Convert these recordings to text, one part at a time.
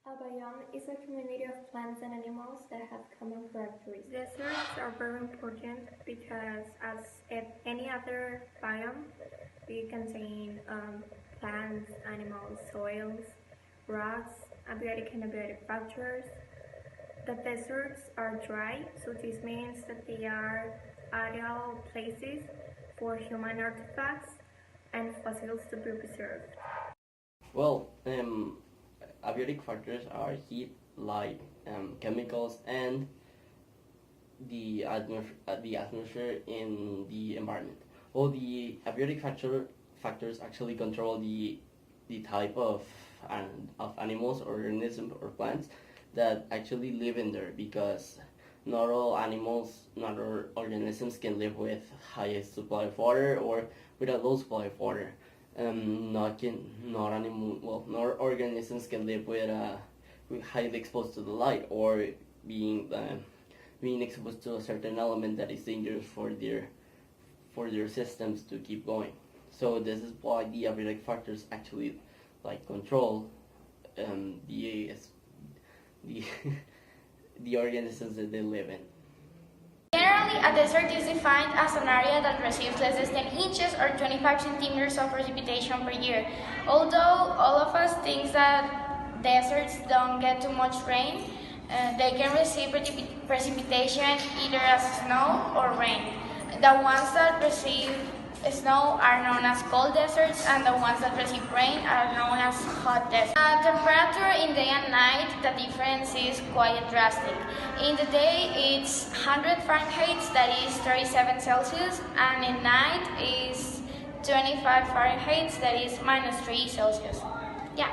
A biome is a community of plants and animals that have common characteristics. Deserts are very important because, as any other biome, they contain plants, animals, soils, rocks, abiotic and abiotic factors. The deserts are dry, so this means that they are ideal places for human artifacts and fossils to be preserved. Well, abiotic factors are heat, light, chemicals, and the atmosphere in the environment. Well, the abiotic factors actually control the type of animals, organisms, or plants that actually live in there, because not all animals, not all organisms can live with highest supply of water or with a low supply of water. Not organisms can live with highly exposed to the light, or being exposed to a certain element that is dangerous for their systems to keep going. So this is why the abiotic factors actually control the the organisms that they live in. Generally, a desert is defined as an area that receives less than 10 inches or 25 centimeters of precipitation per year. Although all of us think that deserts don't get too much rain, they can receive precipitation either as snow or rain. The ones that receive snow are known as cold deserts, and the ones that receive rain are known as hot deserts. Temperature in day and night, the difference is quite drastic. In the day, it's 100 Fahrenheit, that is 37 Celsius, and in night is 25 Fahrenheit, that is -3 Celsius. Yeah.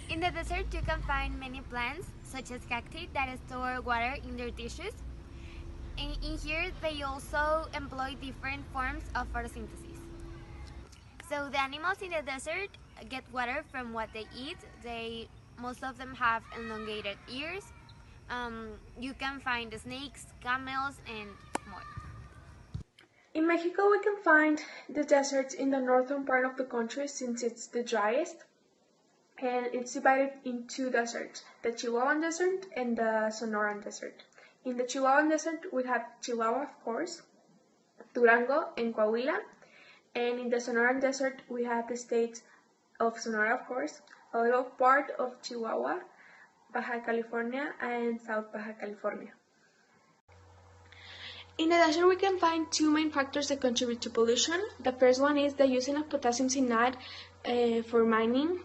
In the desert, you can find many plants, such as cacti, that store water in their tissues. And in here, they also employ different forms of photosynthesis. So the animals in the desert get water from what they eat. Most of them have elongated ears. You can find snakes, camels, and more. In Mexico, we can find the deserts in the northern part of the country, since it's the driest. And it's divided in two deserts, the Chihuahuan Desert and the Sonoran Desert. In the Chihuahuan Desert, we have Chihuahua, of course, Durango, and Coahuila. And in the Sonoran Desert, we have the states of Sonora, of course, a little part of Chihuahua, Baja California, and South Baja California. In the desert, we can find two main factors that contribute to pollution. The first one is the using of potassium cyanide for mining.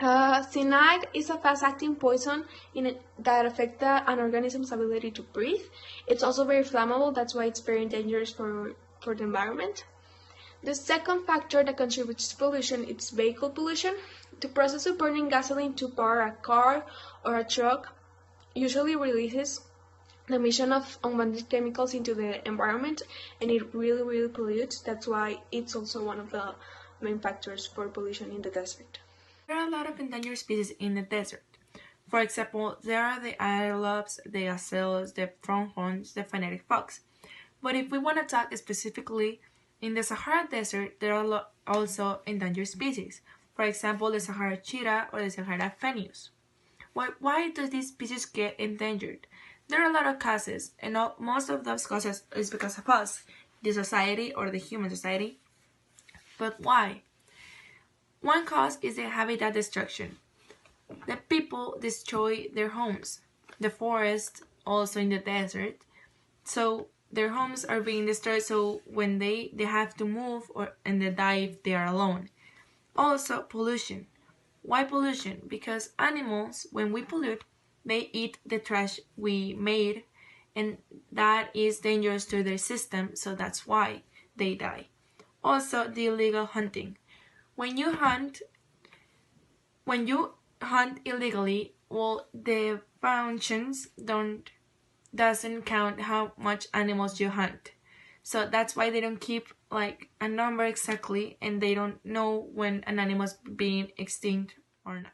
Cyanide is a fast-acting poison that affects an organism's ability to breathe. It's also very flammable, that's why it's very dangerous for the environment. The second factor that contributes to pollution is vehicle pollution. The process of burning gasoline to power a car or a truck usually releases the emission of unwanted chemicals into the environment, and it really pollutes. That's why it's also one of the main factors for pollution in the desert. There are a lot of endangered species in the desert. For example, there are the antelopes, the gazelles, the pronghorns, the fennec fox. But if we want to talk specifically, in the Sahara Desert, there are also endangered species. For example, the Sahara cheetah or the Sahara fenneus. Why do these species get endangered? There are a lot of causes, and most of those causes is because of us, the society or the human society. But why? One cause is the habitat destruction. The people destroy their homes, the forest, also in the desert. So their homes are being destroyed, so when they have to move and they die if they are alone. Also pollution. Why pollution? Because animals, when we pollute, they eat the trash we made, and that is dangerous to their system, so that's why they die. Also the illegal hunting. When you hunt illegally, well, the functions doesn't count how much animals you hunt. So that's why they don't keep a number exactly, and they don't know when an animal is being extinct or not.